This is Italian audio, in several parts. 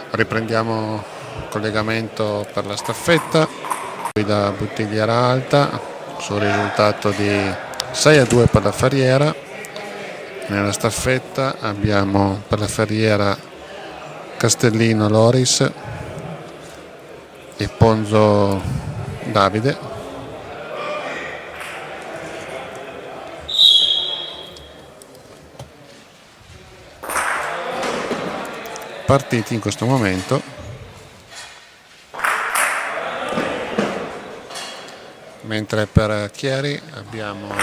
Riprendiamo il collegamento per la staffetta da Buttigliera Alta sul risultato di 6-2 per la Ferriera. Nella staffetta abbiamo per la Ferriera Castellino Loris e Ponzo Davide. Partiti in questo momento. Mentre per Chieri abbiamo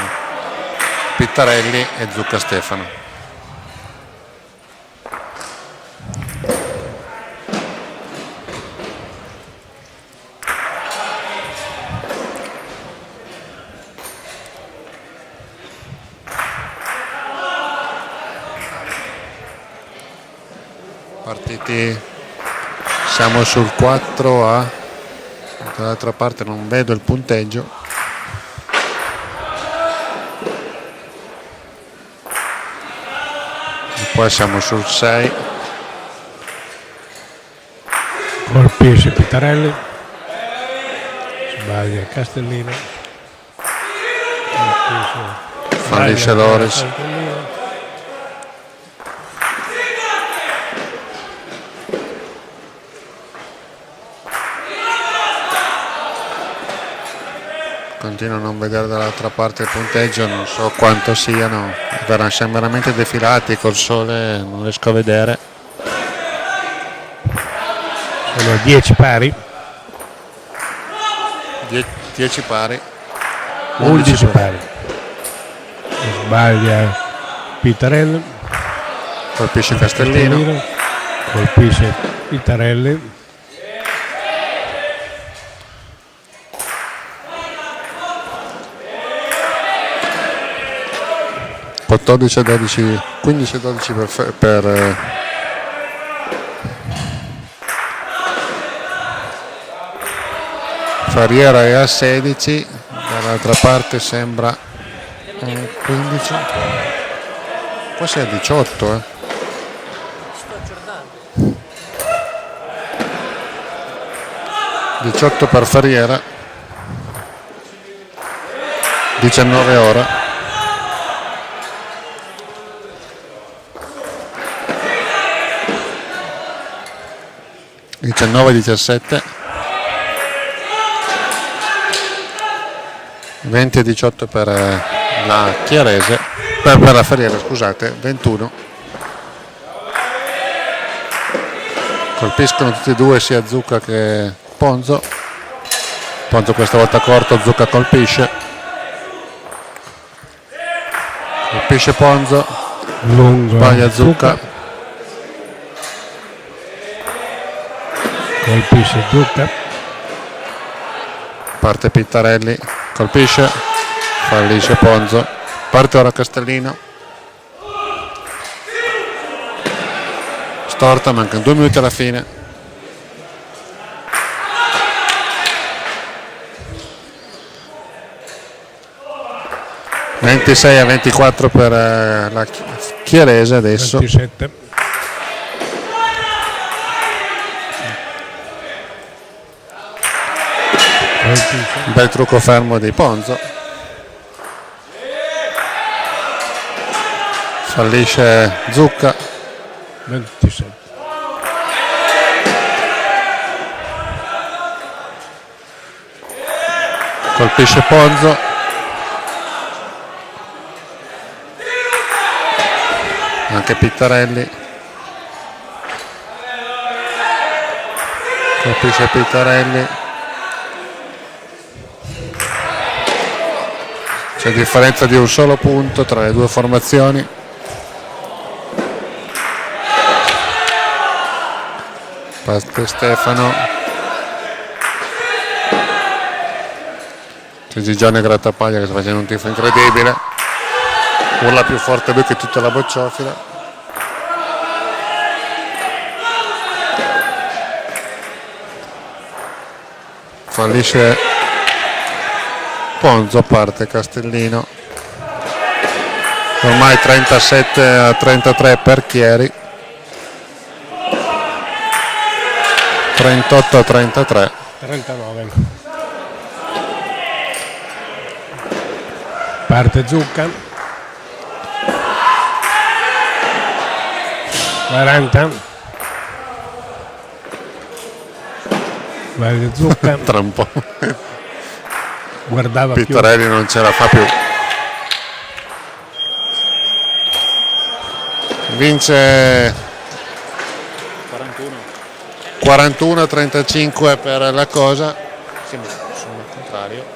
Pittarelli e Zucca Stefano. Partiti, siamo sul 4-A, dall'altra parte non vedo il punteggio. E poi siamo sul 6. Colpisce Pittarelli, sbaglia Castellino, fallisce Loris. Continuo a non vedere dall'altra parte il punteggio, non so quanto siano, siamo veramente defilati col sole, non riesco a vedere. Sono 10 pari. 10 pari. 11 pari. Sbaglia Pittarelli. Colpisce Castellino. Colpisce Pittarelli. 14-12, 15-12 per Ferriera è a 16, dall'altra parte sembra 15, quasi a 18. 18 per Ferriera, 19 ora. (19-17) 20-18 per la Chiarese, per la Ferriera, scusate, 21. Colpiscono tutti e due, sia Zucca che Ponzo. Ponzo questa volta corto, Zucca colpisce. Colpisce Ponzo, lungo, sbaglia Zucca. Colpisce Zucca. Parte Pittarelli, colpisce, fallisce Ponzo. Parte ora Castellino. Storta, mancano 2 minuti alla fine. (26-24) per la Chiarese adesso. 27. Un bel trucco fermo di Ponzo. Fallisce Zucca. 27. Colpisce Ponzo. Anche Pittarelli. Colpisce Pittarelli. C'è differenza di un solo punto tra le due formazioni. Parte Stefano. C'è Gigione Grattapaglia che sta facendo un tifo incredibile. Urla più forte lui che tutta la bocciofila. Fallisce Ponzo, parte Castellino. Ormai 37-33 per Chieri. 38-33. 39. Parte Zucca. 40. Guarda Zucca. Tra un po' Guardava più. Pittarelli non ce la fa più. Vince 41-35 per la cosa. Sì, ma sono al contrario.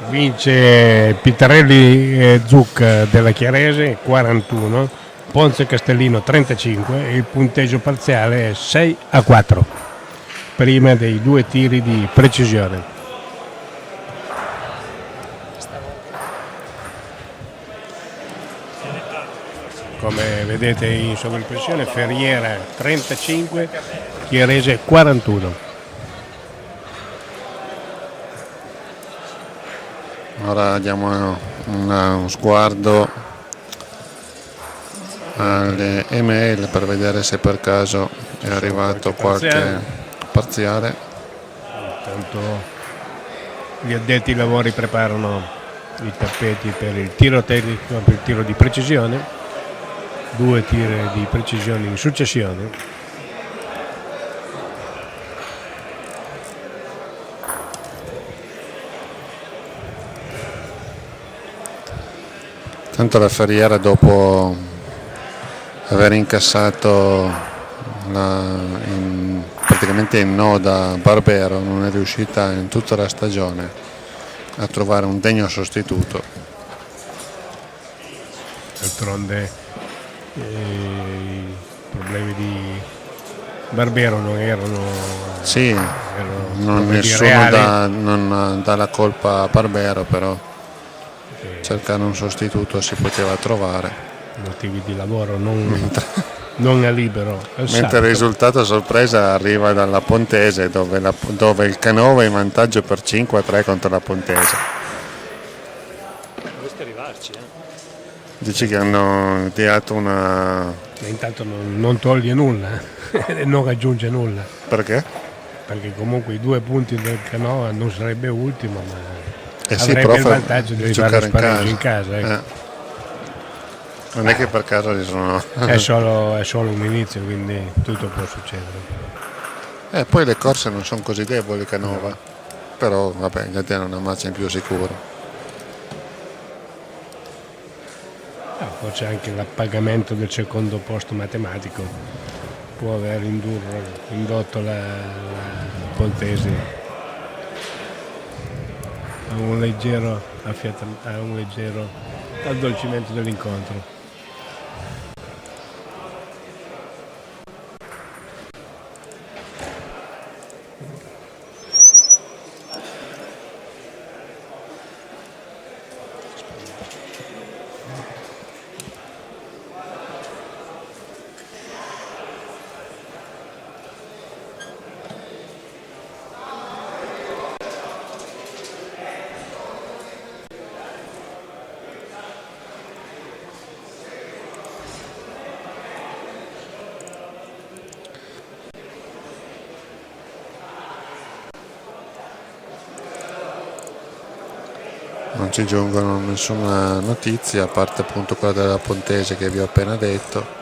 Vince Pittarelli e Zucca della Chiarese 41, Ponce Castellino 35 e il punteggio parziale è 6-4 prima dei 2 tiri di precisione. Come vedete in sovraimpressione, Ferriera 35, Chiarese 41. Ora diamo uno sguardo alle email per vedere se per caso è arrivato qualche parziale. Intanto gli addetti ai lavori preparano i tappeti per il tiro tecnico, per il tiro di precisione, 2 tiri di precisione in successione. Tanto la Ferriera, dopo aver incassato praticamente in no da Barbero, non è riuscita in tutta la stagione a trovare un degno sostituto. D'altronde i problemi di Barbero non erano, Sì, erano nessuno non dà la colpa a Barbero, però cercare un sostituto si poteva trovare. Motivi di lavoro non a libero. Mentre il risultato sorpresa arriva dalla Pontese, dove il Canova è in vantaggio per 5-3 contro la Pontese. Dovreste arrivarci, Dici che hanno tirato una... Intanto non toglie nulla e non aggiunge nulla. Perché? Perché comunque i 2 punti del Canova non sarebbe ultimo, ma Sì, avrebbe però il vantaggio di arrivare a spareggio in casa. Ecco. Non è che per caso ci sono... È solo un inizio, quindi tutto può succedere. Poi le corse non sono così deboli Canova, però vabbè, gli hanno una marcia in più sicuro. Poi c'è anche l'appagamento del secondo posto matematico, può aver indotto la Pontesi a un leggero addolcimento dell'incontro. Non ci giungono nessuna notizia, a parte appunto quella della Pontese che vi ho appena detto.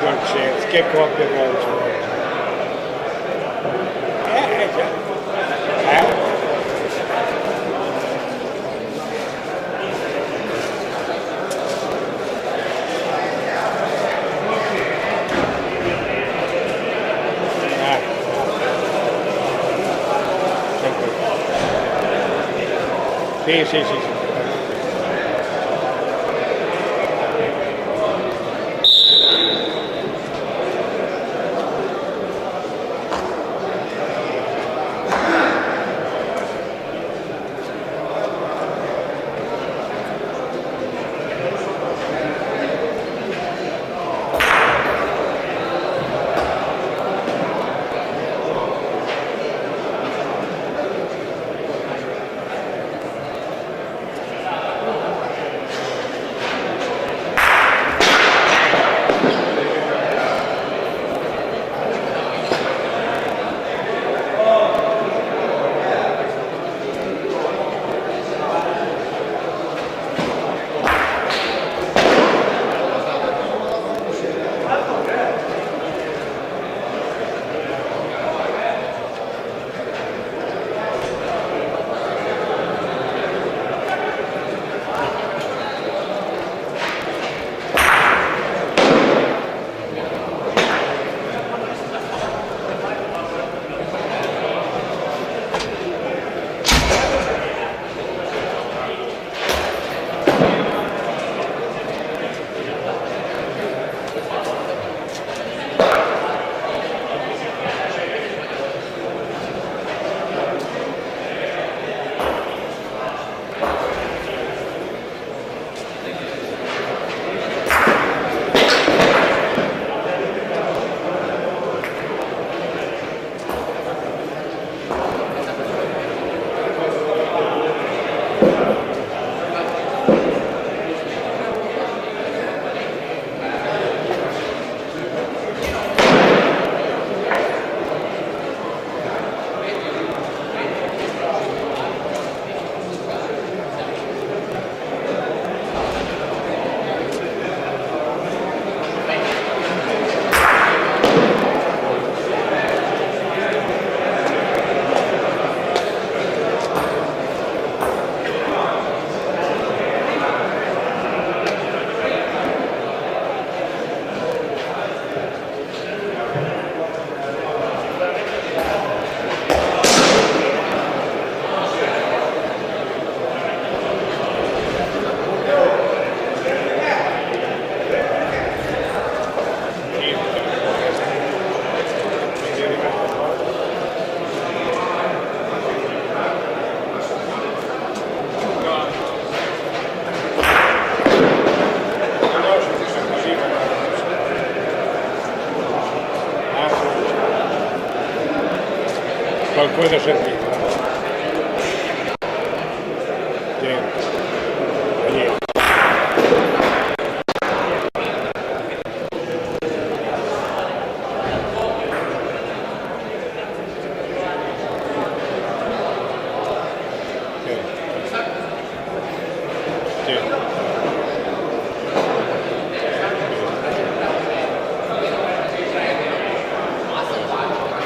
dolcezza, che coppia dolce. Già. Sì. Qualcosa sentito. Niente.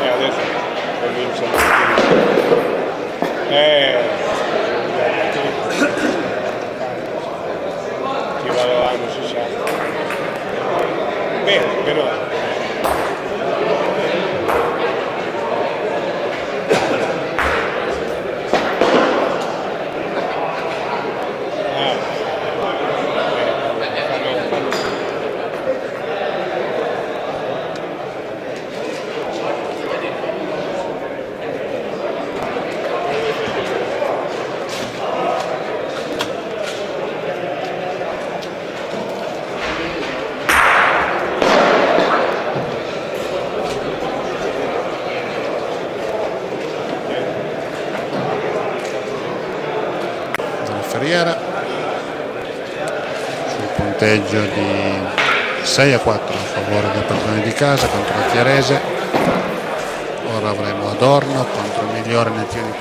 Adesso ci vado là, non si sa. Bene, però Ferriera sul punteggio di 6-4 a favore del padrone di casa contro la Chiarese. Ora avremo Adorno contro il migliore nel tiro di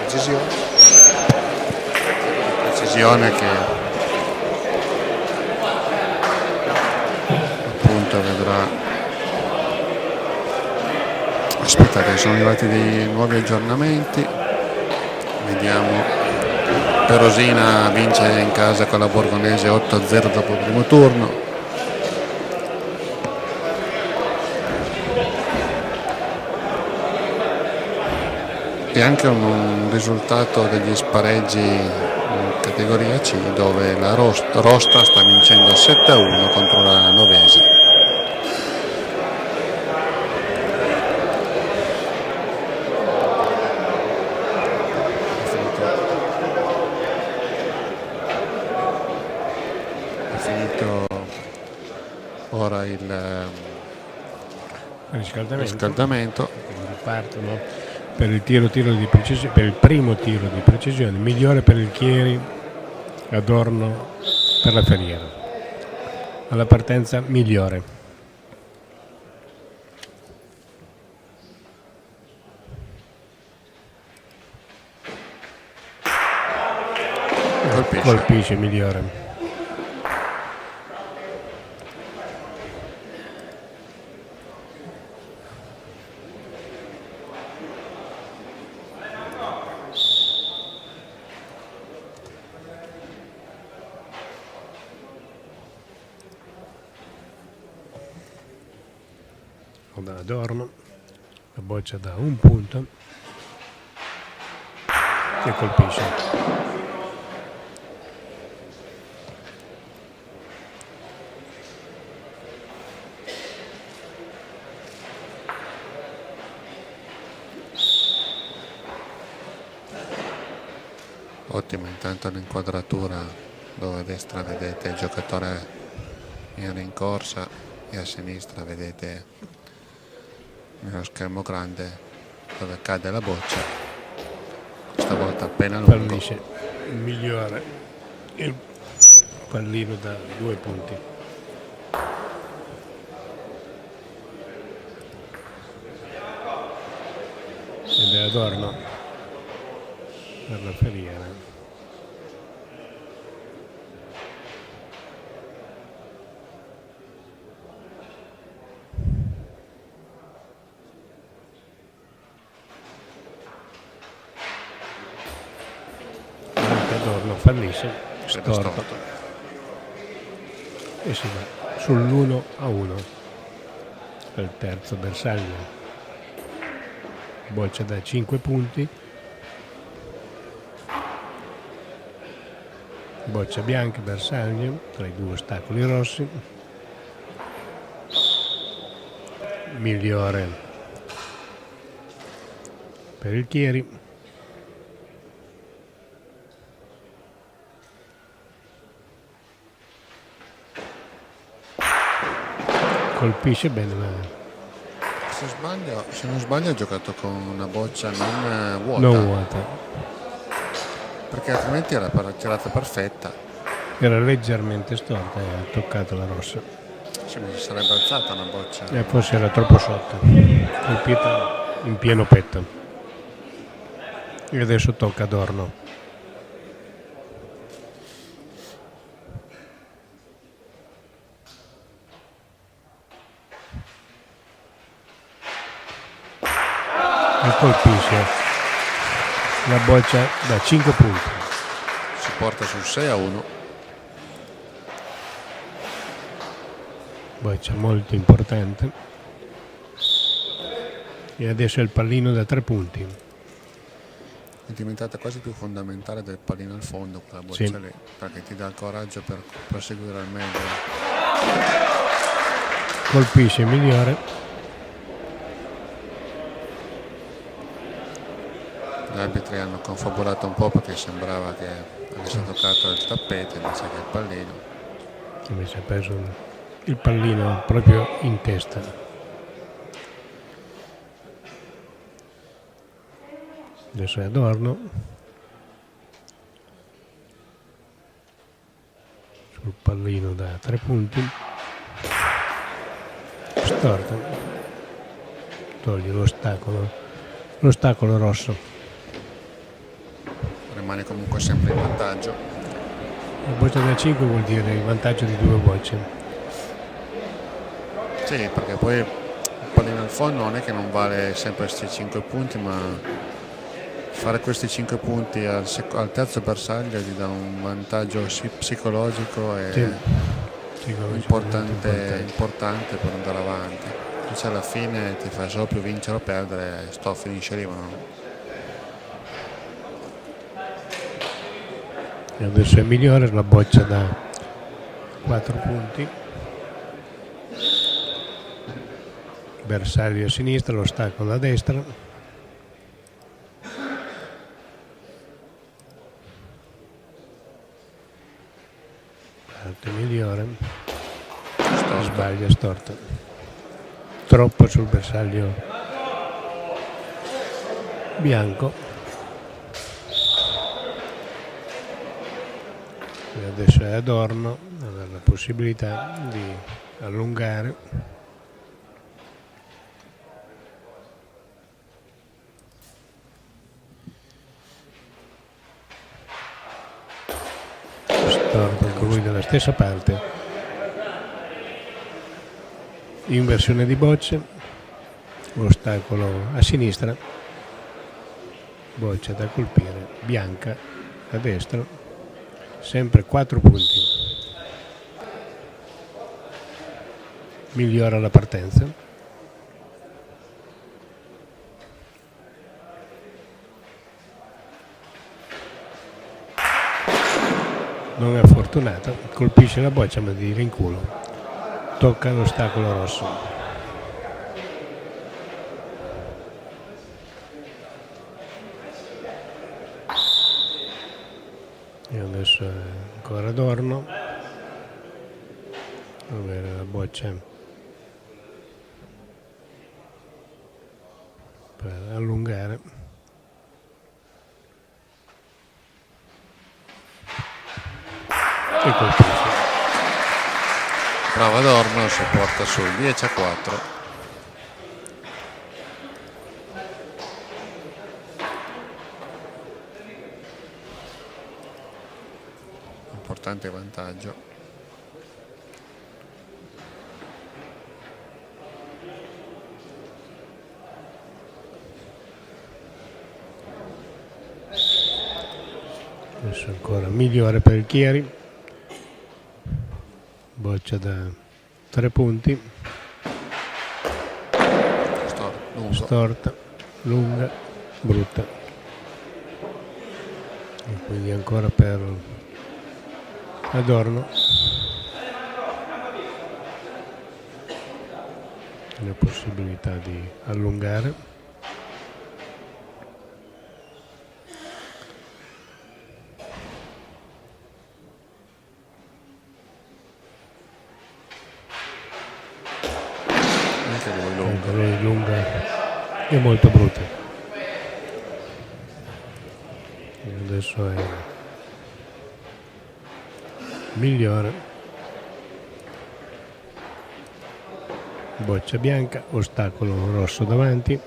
precisione che appunto vedrà Aspettate, sono arrivati dei nuovi aggiornamenti. Vediamo. Perosina vince in casa con la Borgonese 8-0 dopo il primo turno. E anche un risultato degli spareggi in categoria C, dove la Rosta sta vincendo 7-1 contro la Novese. Ora il riscaldamento. Partono per il di precisione, per il primo tiro di precisione, Migliore per il Chieri, Adorno per la Ferriera. Alla partenza Migliore. Colpisce Migliore. Da Adorno, la boccia da un punto e colpisce. Ottima intanto l'inquadratura, dove a destra vedete il giocatore in rincorsa e a sinistra vedete nello schermo grande dove cade la boccia, questa volta appena lungo. Fallisce Migliore il pallino da 2 punti. Ed è Adorno per la Ferriera. Adorno fallisce, storto, e si va sull'1-1 al terzo bersaglio. Boccia da 5 punti, boccia bianca, bersaglio tra i 2 ostacoli rossi. Migliore per il Chieri. Colpisce bene se non sbaglio ha giocato con una boccia non vuota, perché altrimenti era tirata perfetta. Era leggermente storta e ha toccato la rossa. Sì, ma si sarebbe alzata una boccia. E forse era troppo sotto, colpita in pieno petto. E adesso tocca Adorno. E colpisce la boccia da 5 punti. Si porta sul 6-1. Boccia molto importante. E adesso è il pallino da 3 punti. È diventata quasi più fondamentale del pallino al fondo quella boccia, sì, lì, perché ti dà il coraggio per proseguire al meglio. Colpisce Migliore. Gli arbitri hanno confabulato un po' perché sembrava che avesse toccato il tappeto invece che il pallino. Invece ha preso il pallino proprio in testa. Adesso è Adorno. Sul pallino da 3 punti. Storta. Toglie l'ostacolo rosso. Rimane comunque sempre in vantaggio. La boccia da 5 vuol dire il vantaggio di 2 bocce. Sì, perché poi il pallina al fondo non è che non vale sempre questi 5 punti, ma fare questi 5 punti al terzo bersaglio ti dà un vantaggio psicologico e sì, importante per andare avanti. Invece alla fine ti fai solo più vincere o perdere, finisce lì, ma no. E adesso è migliore, la boccia da 4 punti. Bersaglio a sinistra, l'ostacolo a destra. Parte migliore. Sbaglia storta. Troppo sul bersaglio bianco. E adesso è Adorno, avere la possibilità di allungare. Storto anche lui dalla stessa parte. Inversione di bocce, ostacolo a sinistra, boccia da colpire, bianca a destra, sempre 4 punti. Migliora la partenza. Non è fortunata, colpisce la boccia ma di rinculo. Tocca l'ostacolo rosso. E adesso è ancora Adorno. Avere la boccia per allungare. E colpisce. Brava Adorno, si porta sul 10-4. Importante vantaggio. Adesso ancora migliore per il Chieri. Boccia da 3 punti. Storta, lunga, brutta. E quindi ancora per Adorno. La possibilità di allungare. Lunga e molto brutta. E adesso è migliore. Boccia bianca, ostacolo rosso davanti.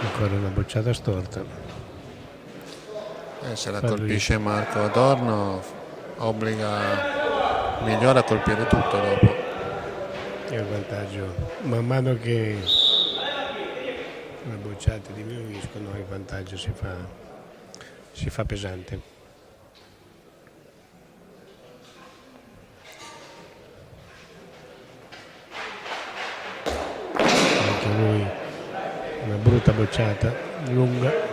Ancora una bocciata storta. Se la colpisce Marco Adorno obbliga migliore a colpire tutto dopo. E il vantaggio, man mano che le bocciate diminuiscono, il vantaggio si fa pesante. Anche lui una brutta bocciata lunga.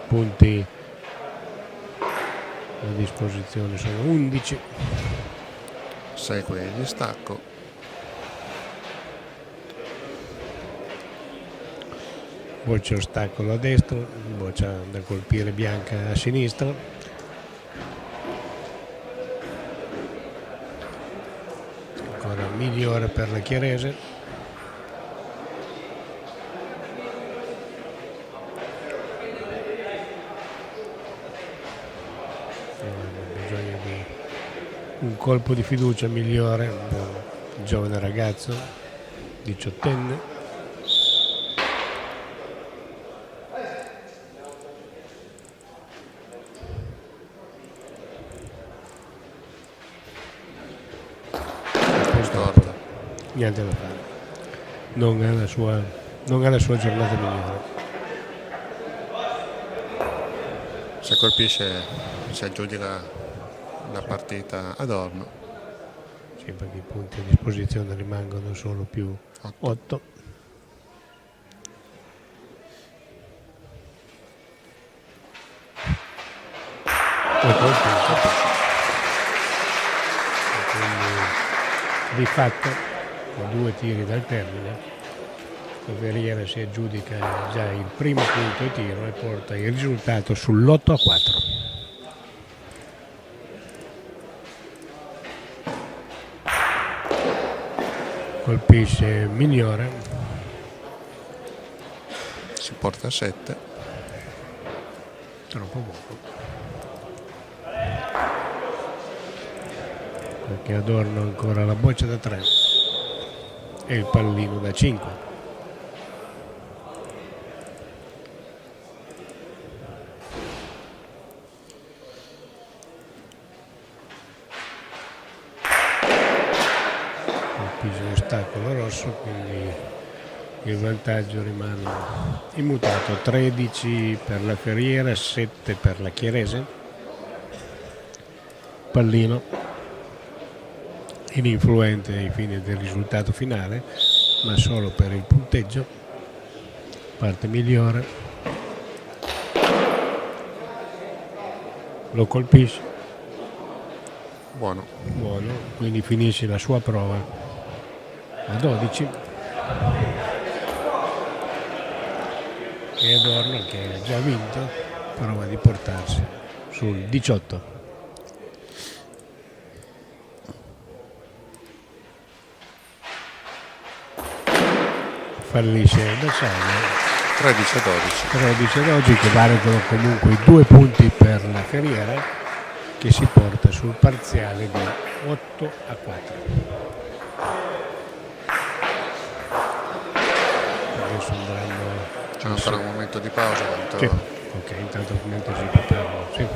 Punti a disposizione sono 11. 6 quelli di stacco. Boccia ostacolo a destra, boccia da colpire bianca a sinistra. Ancora migliore per la Chiarese. Bisogna di un colpo di fiducia migliore per il giovane ragazzo 18enne. Storto. Niente da fare, non è la sua giornata migliore. Se colpisce si aggiudica la partita Adorno. Sì, perché i punti a disposizione rimangono solo più 8. Di fatto, con 2 tiri dal termine, la Verriera si aggiudica già il primo punto e tiro e porta il risultato sull'8-4. Colpisce Migliore, Si porta a 7. troppo poco, perché Adorno ancora la boccia da 3 e il pallino da 5. Colpisce l'ostacolo rosso, quindi il vantaggio rimane immutato. 13 per la Ferriera, 7 per la Chiarese. Pallino ininfluente ai fini del risultato finale, ma solo per il punteggio. Parte Migliore, lo colpisce, Buono. buono, quindi finisce la sua prova a 12. E Adorno, che ha già vinto, prova di portarsi sul 18. Fallisce il bersaglio. 13 a 12. 13 ad oggi, che valgono comunque i 2 punti per la Ferriera, che si porta sul parziale di 8-4. Adesso andranno. C'è ancora un momento di pausa. Sì. Ok, intanto mentre si preparano. Sì.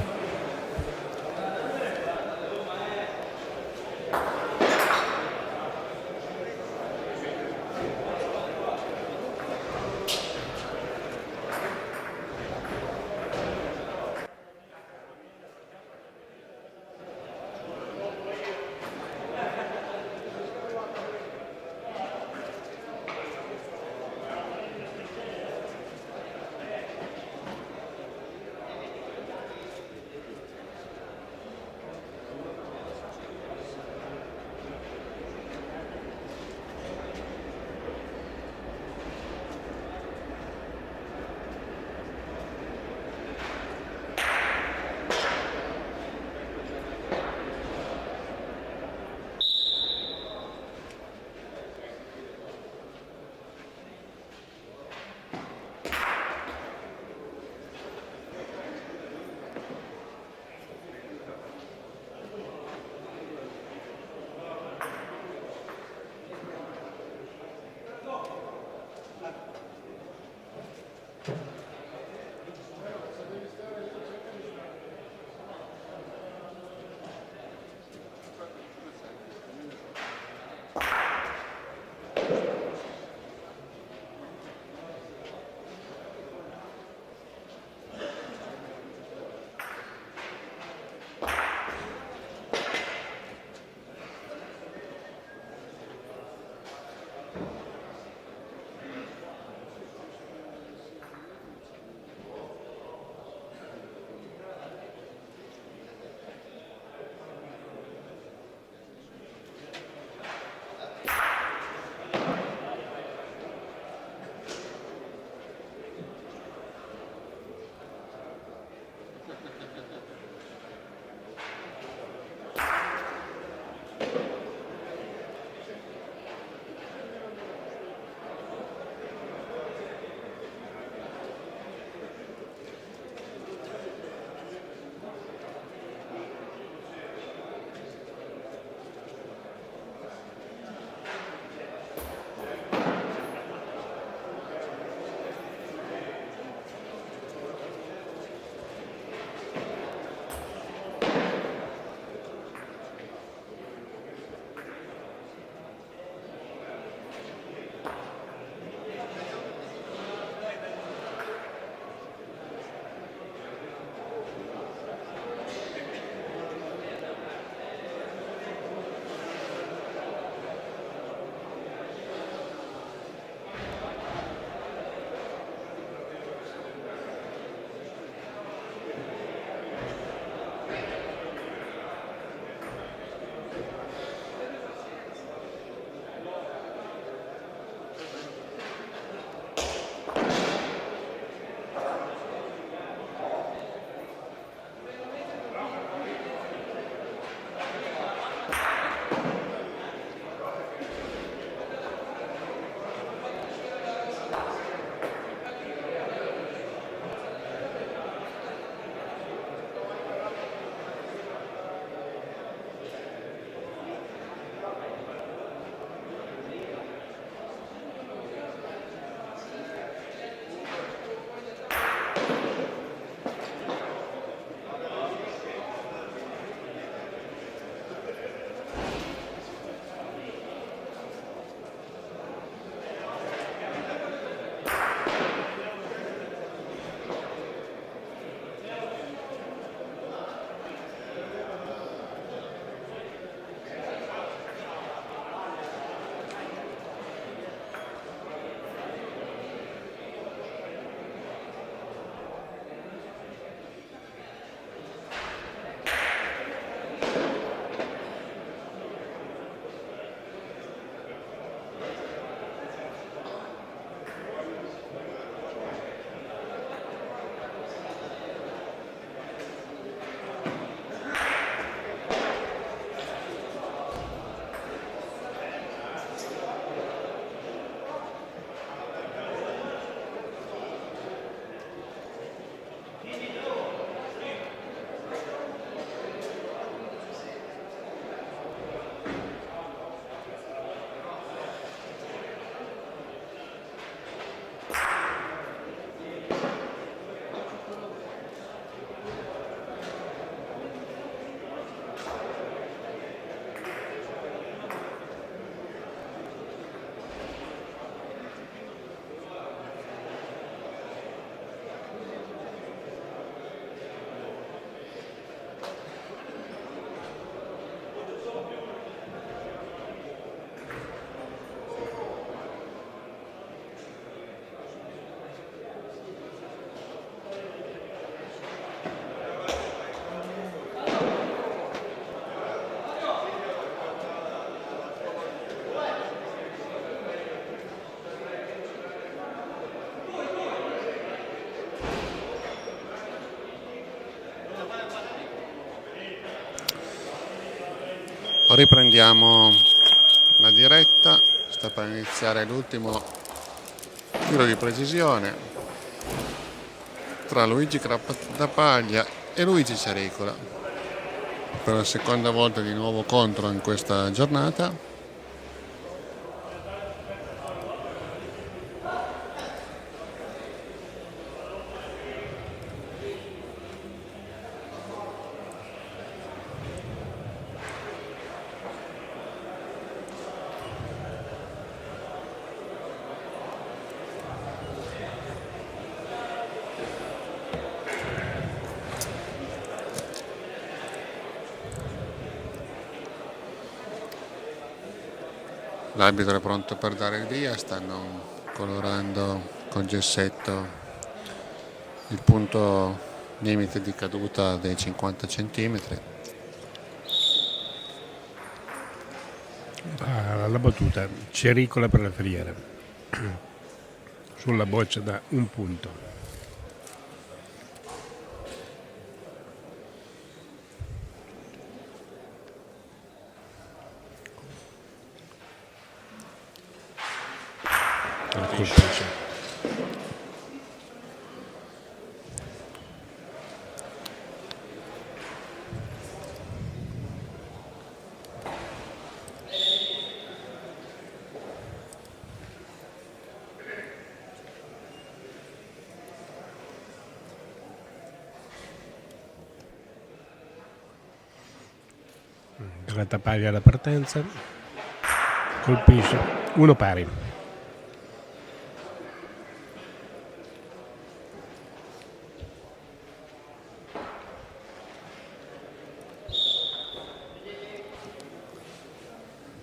Riprendiamo la diretta, sta per iniziare l'ultimo tiro di precisione tra Luigi Grattapaglia e Luigi Cericola per la seconda volta di nuovo contro in questa giornata. L'arbitro è pronto per dare il via, stanno colorando col gessetto il punto limite di caduta dei 50 centimetri. La battuta Cericola per la Ferriera sulla boccia da 1 punto. Colpisce. Grattapaglia alla partenza, colpisce, 1 pari.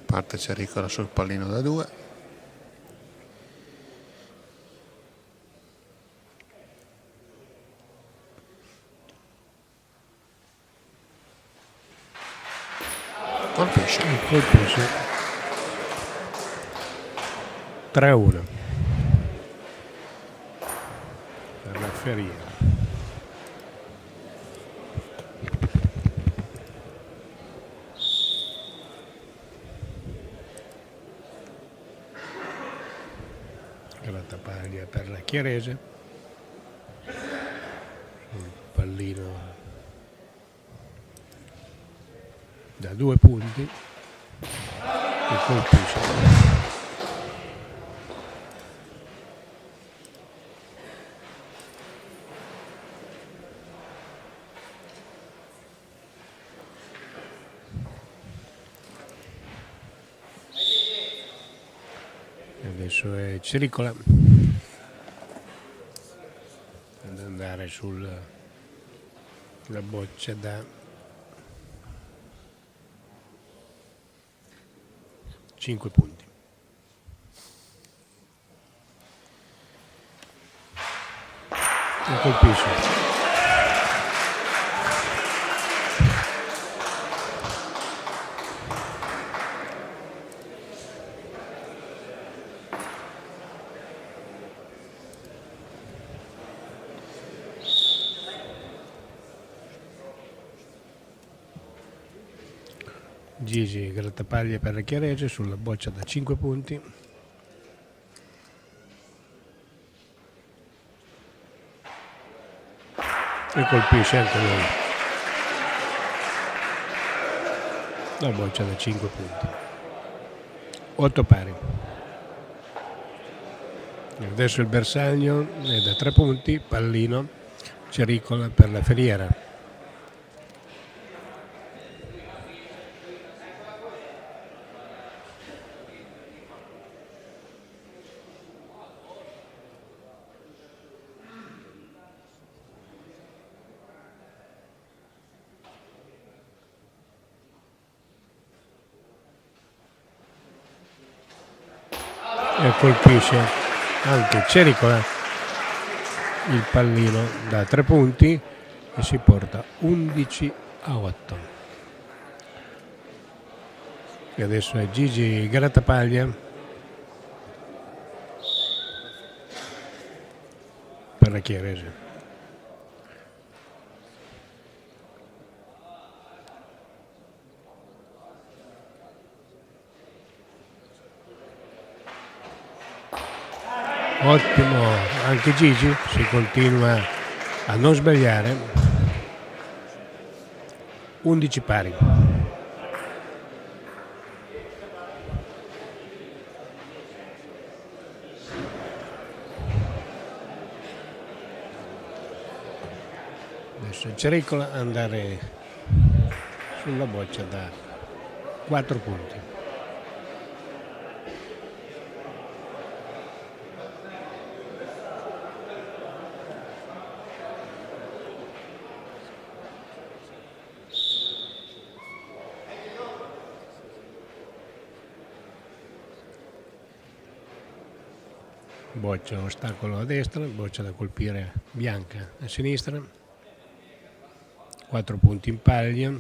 Parte Cericola sul pallino da 2. Colpisce. 3-1 per la Ferriera. Grattapaglia per la Chiarese, un pallino da 2 punti e colpisce. Adesso è Cericola ad andare sulla boccia da 5 punti. E colpisce. Gigi Grattapaglia per la Chiarese sulla boccia da 5 punti. E colpisce anche lui. La boccia da 5 punti. 8 pari. E adesso il bersaglio è da 3 punti, pallino, Cericola per la Ferriera. E colpisce anche Cericola il pallino da 3 punti e si porta 11-8. E adesso è Gigi Grattapaglia per la Chiarese. Ottimo anche Gigi, si continua a non sbagliare. 11 pari. Adesso Cericola andare sulla boccia da 4 punti. Boccia ostacolo a destra, boccia da colpire bianca a sinistra, 4 punti in paglia,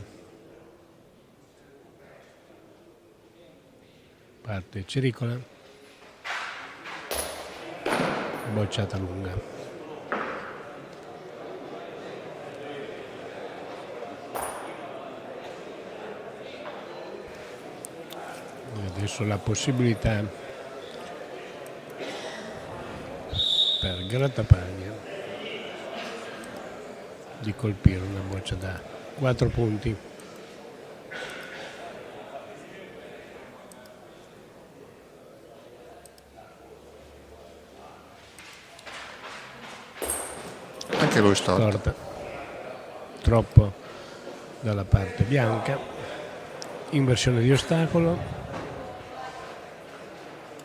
parte Cericola, bocciata lunga. E adesso la possibilità per Grattapaglia di colpire una boccia da 4 punti. Anche lui storta. Troppo dalla parte bianca, inversione di ostacolo,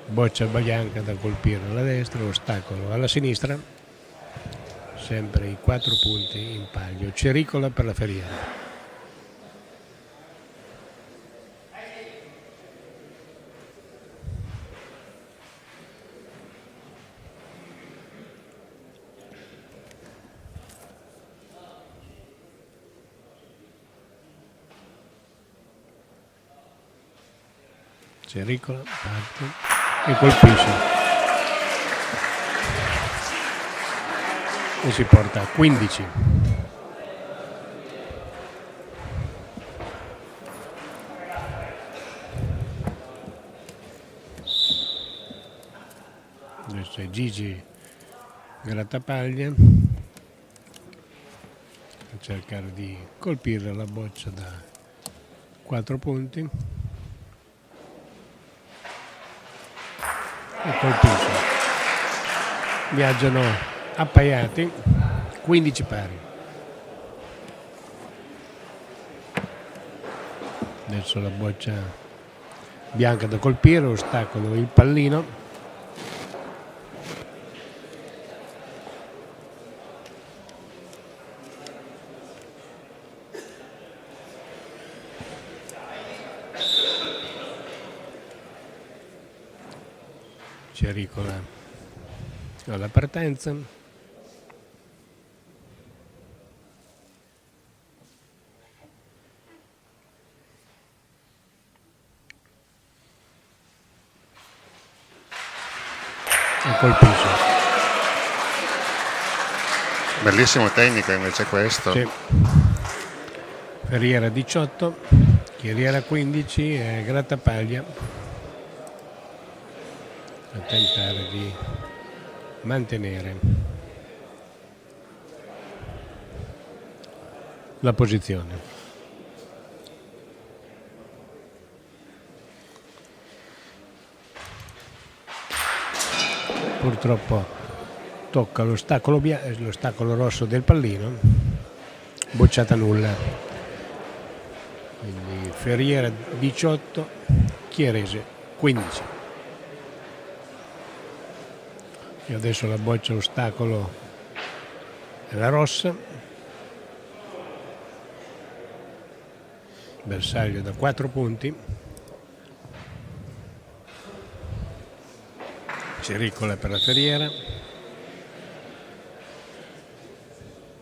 boccia bianca da colpire alla destra, ostacolo alla sinistra, sempre i 4 punti in palio. Cericola per la Ferriera. Cericola parte e colpisce e si porta a 15. Adesso è Gigi Grattapaglia a cercare di colpire la boccia da 4 punti e colpisce. Viaggiano appaiati, 15 pari. Adesso la boccia bianca da colpire, ostacolo il pallino. Cericola alla partenza, e colpisce. Bellissimo tecnico invece questo. Sì. Ferriera 18, Chieriera 15 e Grattapaglia a tentare di mantenere la posizione. Purtroppo tocca l'ostacolo rosso del pallino, bocciata nulla. Quindi Ferriera 18, Chierese 15. E adesso la boccia ostacolo è la rossa, bersaglio da 4 punti, Cericola per la Ferriera,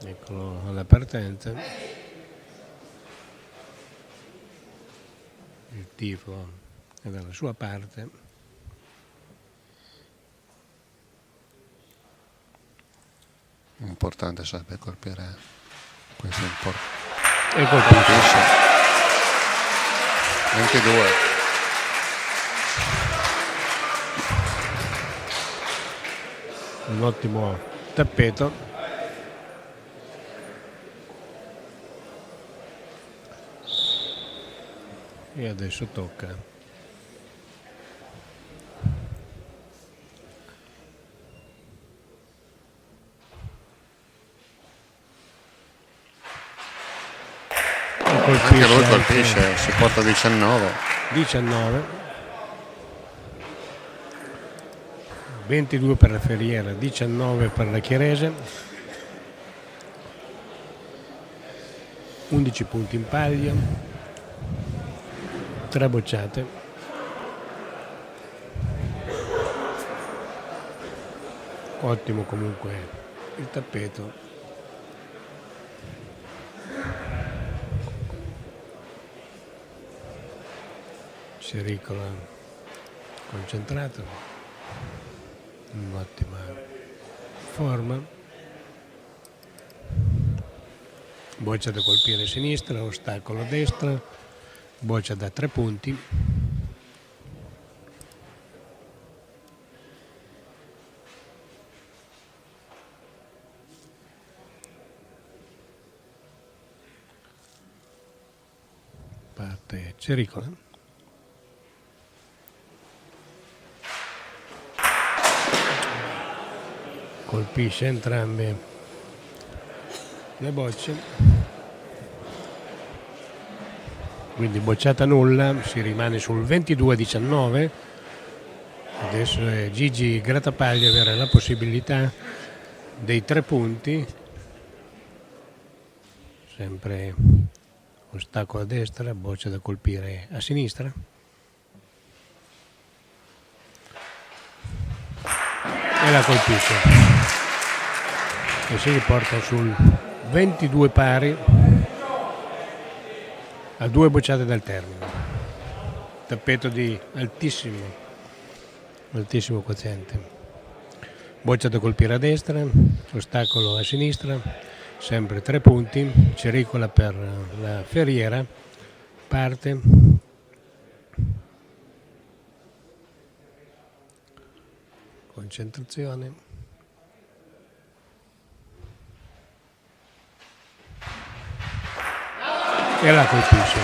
eccolo alla partenza, il tifo è dalla sua parte. Importante sarebbe colpire questo e colpisce 22. un ottimo tappeto. E adesso tocca Anche lui colpisce, si porta 19. 22 per la Ferriera, 19 per la Chiarese, 11 punti in palio, 3 bocciate. Ottimo comunque il tappeto. Cericola concentrato, un'ottima forma, boccia da colpire a sinistra, ostacolo a destra, boccia da 3 punti, parte Cericola. Colpisce entrambe le bocce, quindi bocciata nulla, si rimane sul 22-19. Adesso è Gigi Grattapaglia avere la possibilità dei 3 punti, sempre ostacolo a destra, boccia da colpire a sinistra. E la colpisce e si riporta sul 22 pari a 2 bocciate dal termine. Tappeto di altissimo quoziente, boccia da colpire a destra, ostacolo a sinistra, sempre 3 punti. Cericola per la Ferriera, parte, concentrazione, e la colpisce,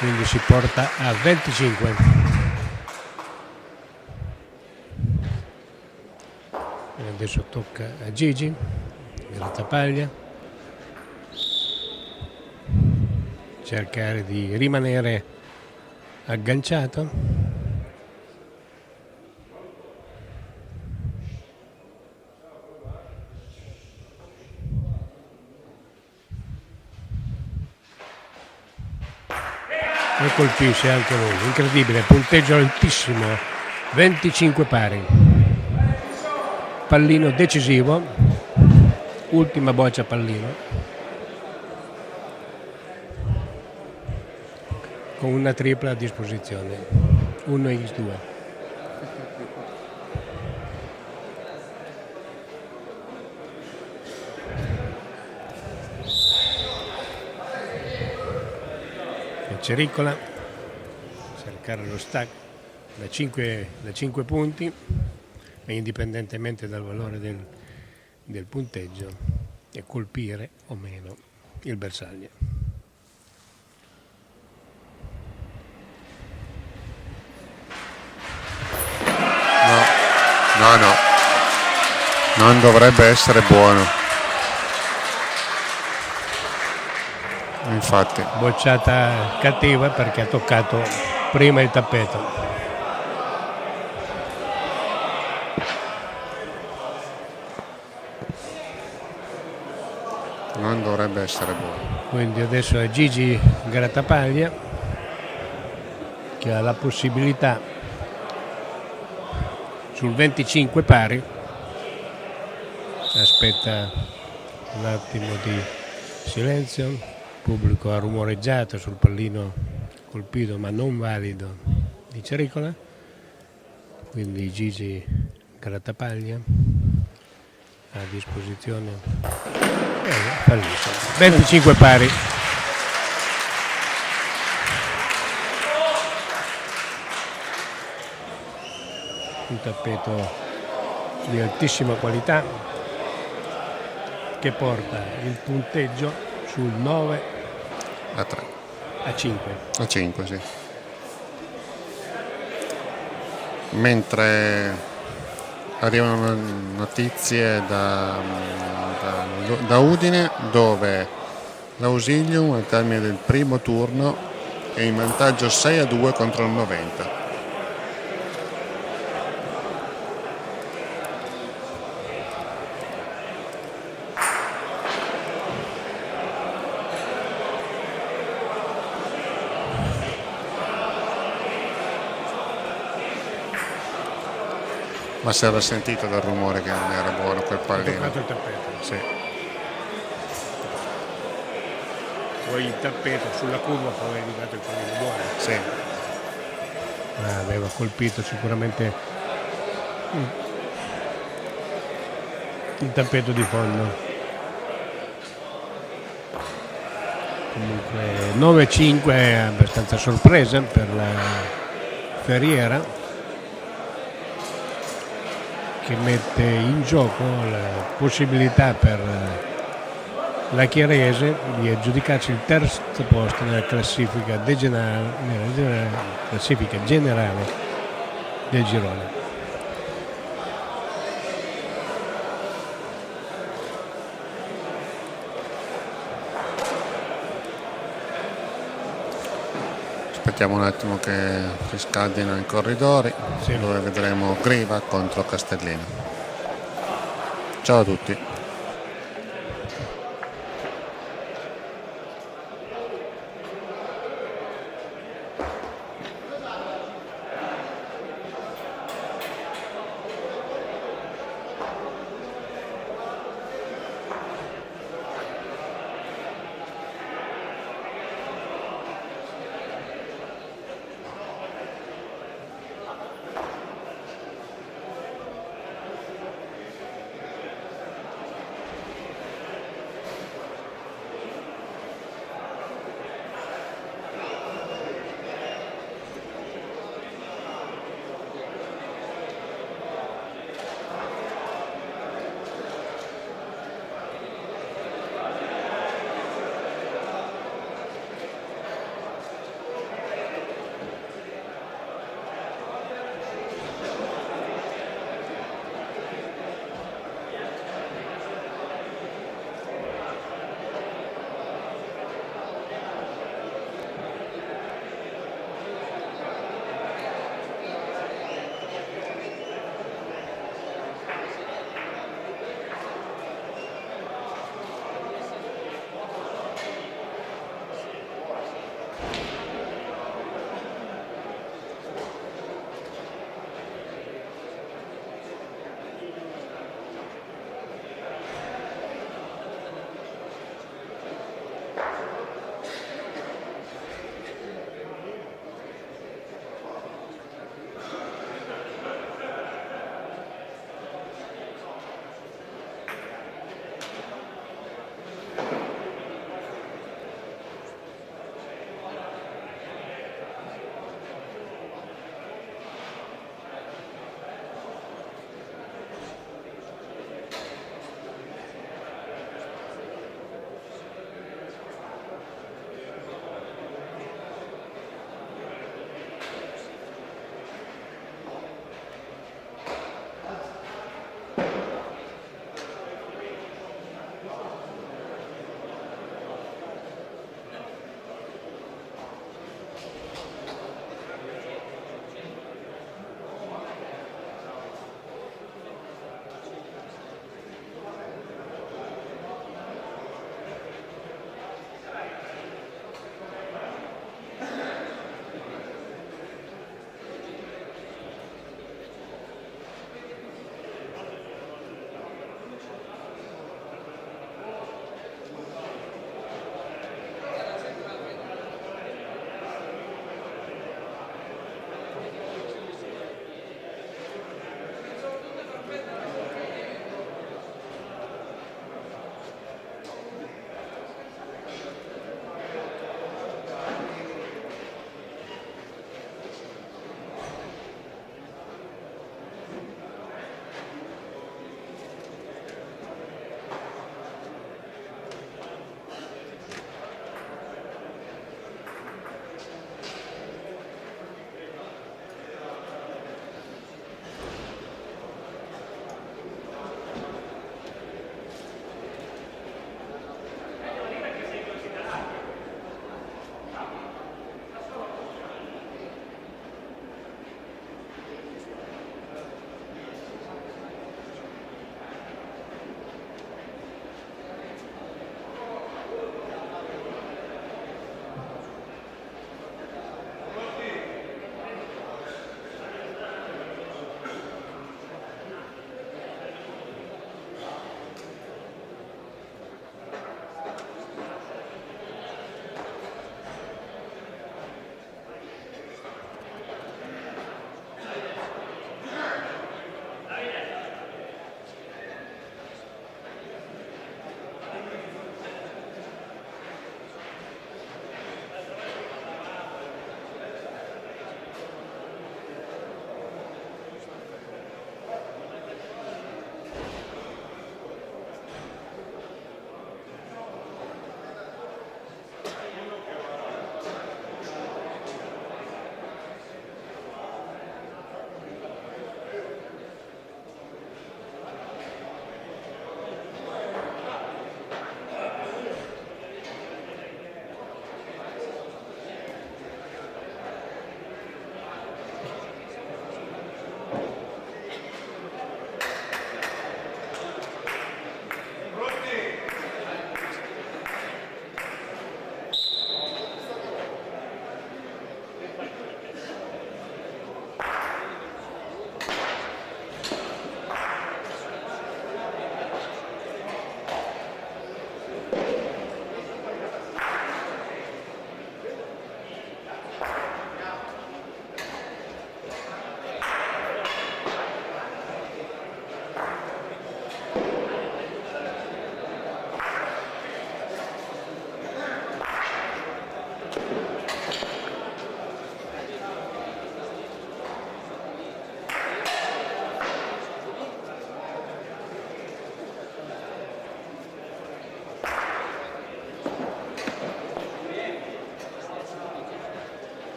quindi si porta a 25. E adesso tocca a Gigi Grattapaglia cercare di rimanere agganciato. E colpisce anche lui, incredibile, punteggio altissimo, 25 pari, pallino decisivo, ultima boccia pallino, con una tripla a disposizione, 1x2. Cericola cercare lo stack da 5 punti, e indipendentemente dal valore del punteggio, e colpire o meno il bersaglio. No, non dovrebbe essere buono. Infatti Bocciata cattiva perché ha toccato prima il tappeto. non dovrebbe essere buono. Quindi adesso è Gigi Grattapaglia che ha la possibilità sul 25 pari. Aspetta un attimo di silenzio. Il pubblico ha rumoreggiato sul pallino colpito ma non valido di Cericola, quindi Gigi Grattapaglia a disposizione e fallisce. 25 pari. Un tappeto di altissima qualità che porta il punteggio sul 9 a 3. a 5. A 5, sì. Mentre arrivano notizie da Udine, dove l'Ausilium al termine del primo turno è in vantaggio 6-2 contro il 90. Ma si era sentito dal rumore che non era buono quel Ha pallino. toccato il tappeto. Sì. Poi il tappeto sulla curva poi è arrivato il pallino buono. Sì. Aveva colpito sicuramente il tappeto di fondo. Comunque 9-5 è abbastanza sorpresa per la Ferriera, che mette in gioco la possibilità per la Chiarese di aggiudicarsi il terzo posto nella classifica generale del girone. Aspettiamo un attimo che riscaldino i corridori, Sì. dove vedremo Griva contro Castellino. Ciao a tutti.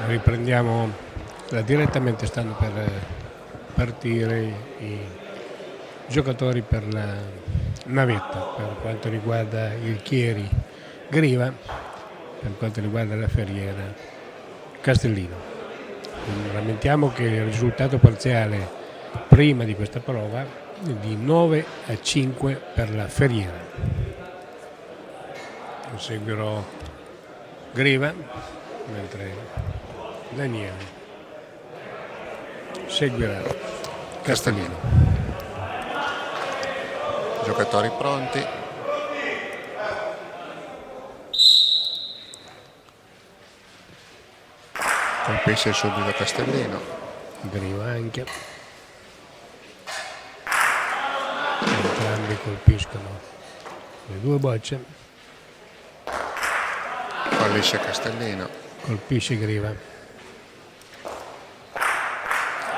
Riprendiamo direttamente, stanno per partire i giocatori per la navetta per quanto riguarda il Chieri Griva, per quanto riguarda la Ferriera Castellino. Rammentiamo che il risultato parziale prima di questa prova è di 9-5 per la Ferriera. Seguirò Griva, mentre Daniele seguirà Castellino. Giocatori pronti. Colpisce subito Castellino. Griva anche. Entrambi colpiscono le due bocce. Fallisce Castellino. Colpisce Griva.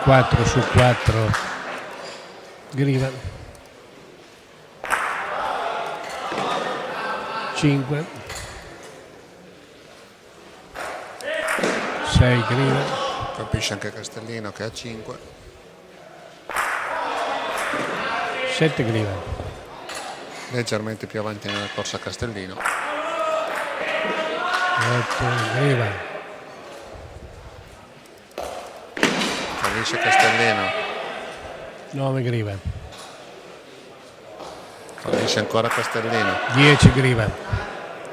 4 su 4 Griva. 5 6 Griva. Colpisce anche Castellino che ha 5. 7 Griva. Leggermente più avanti nella corsa Castellino. 8 Griva. Fallisce Castellino. 9 Griva. Fallisce ancora Castellino. 10 Griva.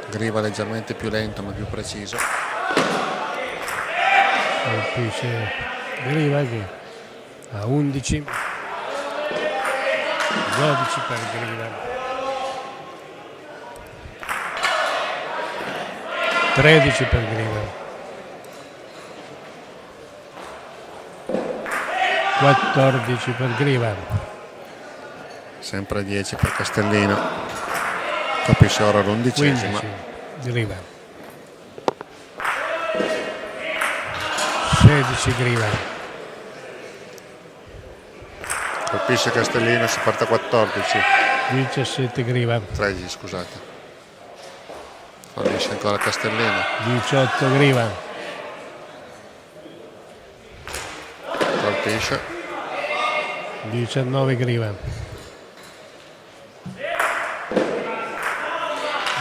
Griva leggermente più lento ma più preciso. Colpisce Griva che a 11. 12 per Griva. 13 per Griva. 14 per Griva. Sempre 10 per Castellino. Colpisce ora l'11. 15 Griva. 16 Griva. Colpisce Castellino, si porta a 14. 17 Griva. 13, scusate. Fallisce ancora Castellino. 18 Griva. Colpisce. 19 Griva.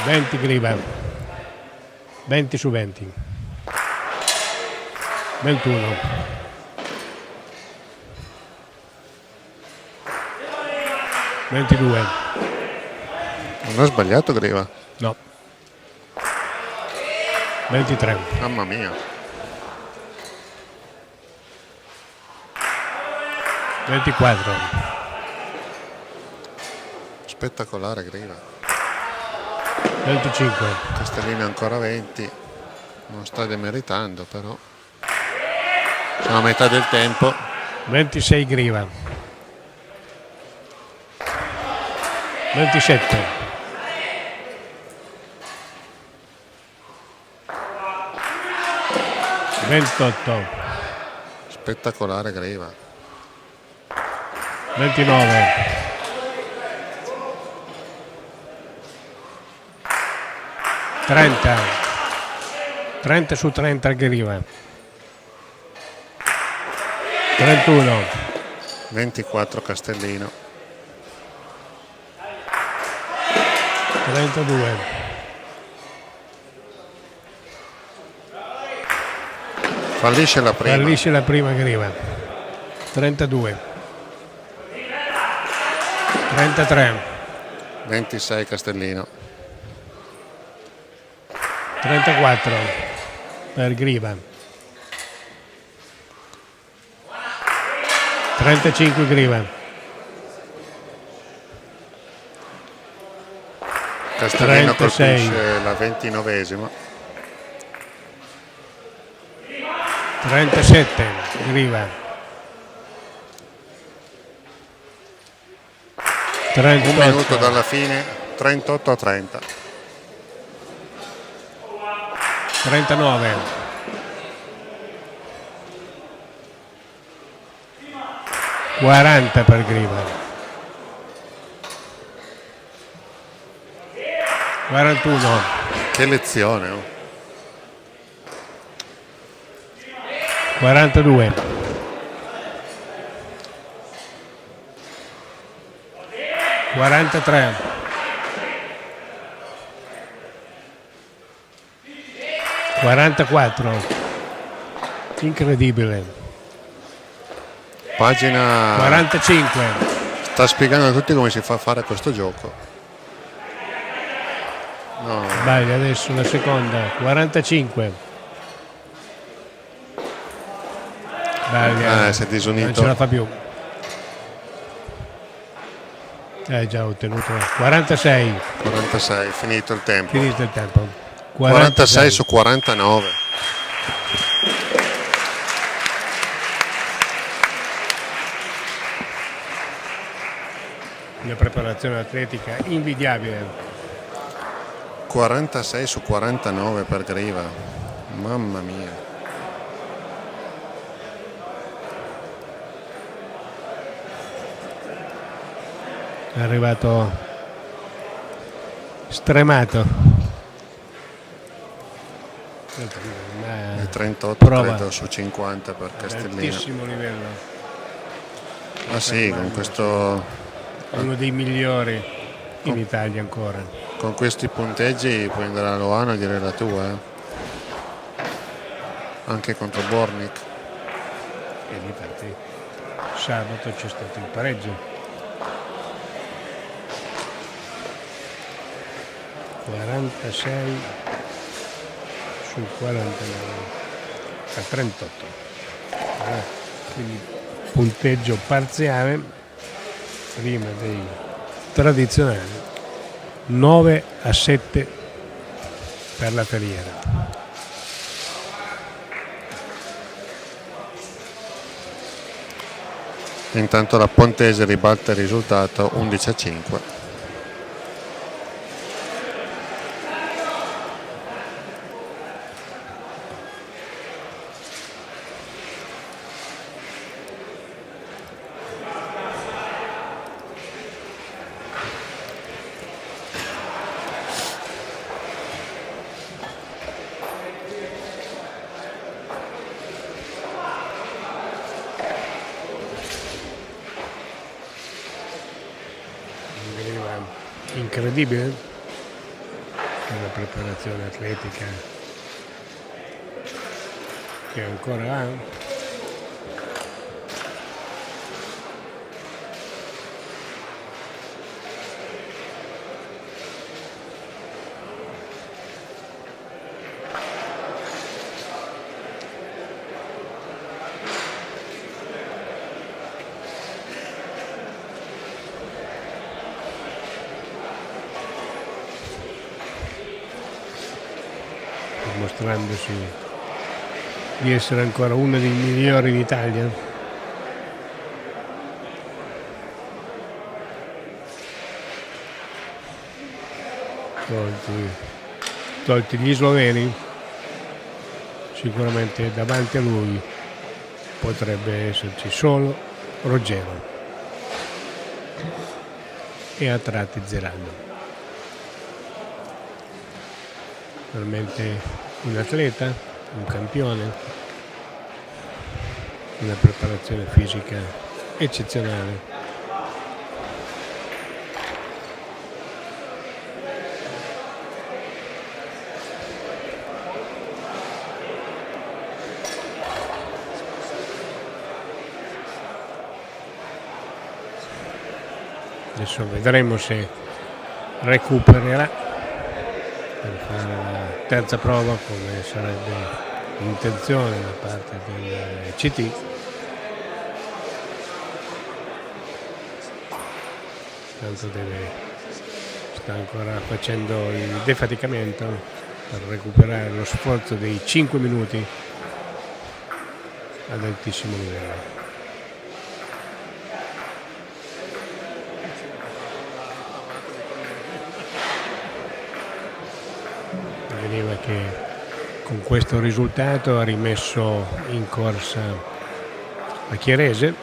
20 Griva. 20 su 20. 21. 22. Non ha sbagliato Griva? No. 23. Mamma mia. 24, Spettacolare Griva. 25, Castellino ancora 20. Non sta demeritando, però. Siamo a metà del tempo. 26 Griva, 27, 28, Spettacolare Griva. 29, 30, 30 su 30 Griva, 31, 24 Castellino. 32, Fallisce la prima. fallisce la prima Griva, 32, 33, 26 Castellino. 34 per Griva, 35 Griva, Castellino 36. colpisce la 29esima. 37 Griva, 38, Un minuto dalla fine, 38-30. 39, 40 per Griva, 41, Che lezione, oh. 42, 43, 44, incredibile, Pagina 45, sta spiegando a tutti come si fa a fare questo gioco. No, sbaglia adesso la seconda, 45, sbaglia, si è disunito. non ce la fa più, già ottenuto, 46, 46, finito il tempo. finito il tempo, 46 su 49. una preparazione atletica invidiabile. 46 su 49 per Griva. Mamma mia. È arrivato stremato. Ma E 38 prova. credo su 50 per Castellino. altissimo livello, Ah sì, con questo, uno dei migliori in Italia ancora. con questi punteggi puoi andare a Loano a dire la tua, eh. Anche contro Bornik. E infatti sabato c'è stato il pareggio. 46 su 49 a 38. Quindi punteggio parziale prima dei tradizionali 9-7 per la Ferriera. Intanto la Pontese ribalta il risultato 11-5. Incredibile la preparazione atletica che ancora ha. dimostrandosi di essere ancora uno dei migliori d'Italia. Tolti gli sloveni, sicuramente davanti a lui potrebbe esserci solo Ruggero e a tratti Zeraldo. Veramente un atleta, un campione, una preparazione fisica eccezionale. Adesso vedremo se recupererà per fare la terza prova, come sarebbe l'intenzione da parte del CT. Tanto sta ancora facendo il defaticamento per recuperare lo sforzo dei 5 minuti ad altissimo livello. Vedeva che con questo risultato ha rimesso in corsa la Chiarese,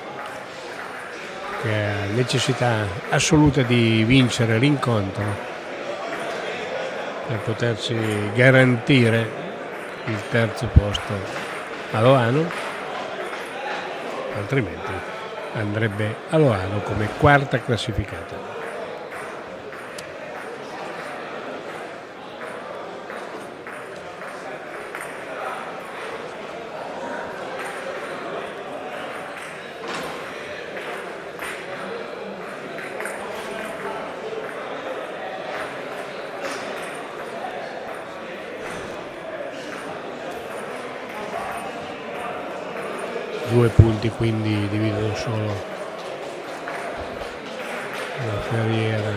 che ha necessità assoluta di vincere l'incontro per potersi garantire il terzo posto a Loano, altrimenti andrebbe a Loano come quarta classificata. Due punti quindi dividono solo la Ferriera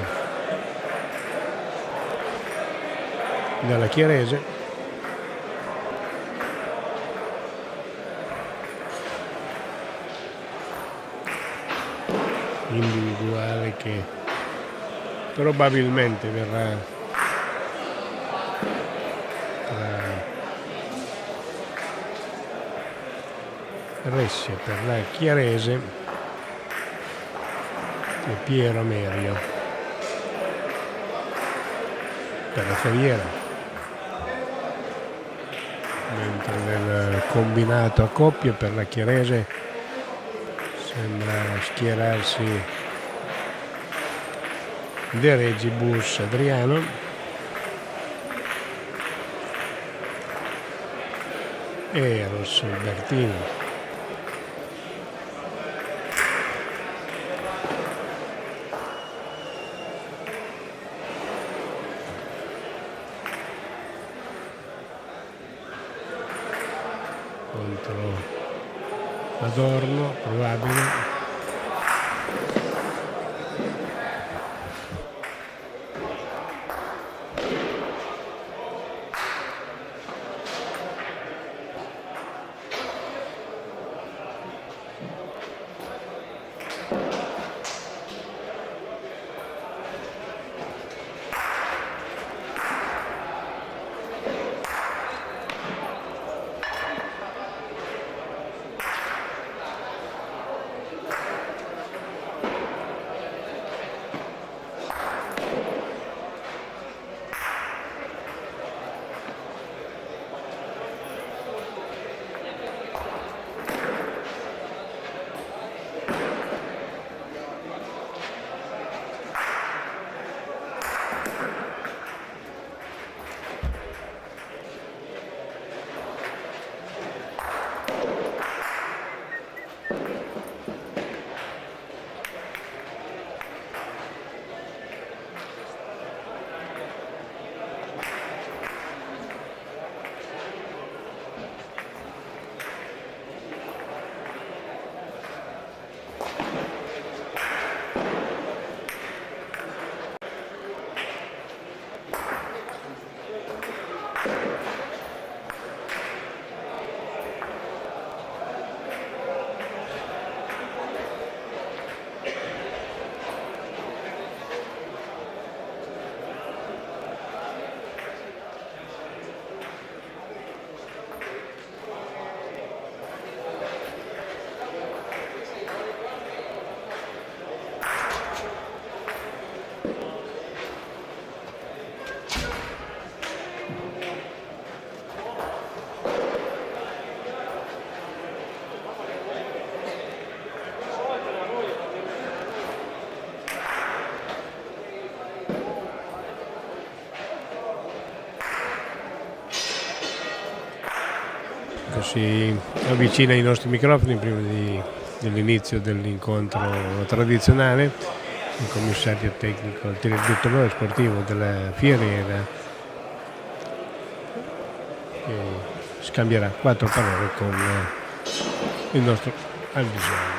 dalla Chiarese. Individuale che probabilmente verrà Ressia per la Chiarese e Piero Merio per la Ferriera, mentre nel combinato a coppie per la Chiarese sembra schierarsi De Regibus Adriano e Rosso Bertini. Contro Adorno, probabile. si avvicina ai nostri microfoni prima dell'inizio dell'incontro tradizionale, il commissario tecnico, il direttore sportivo della Fieriera, che scambierà 4 parole con il nostro Alvisione.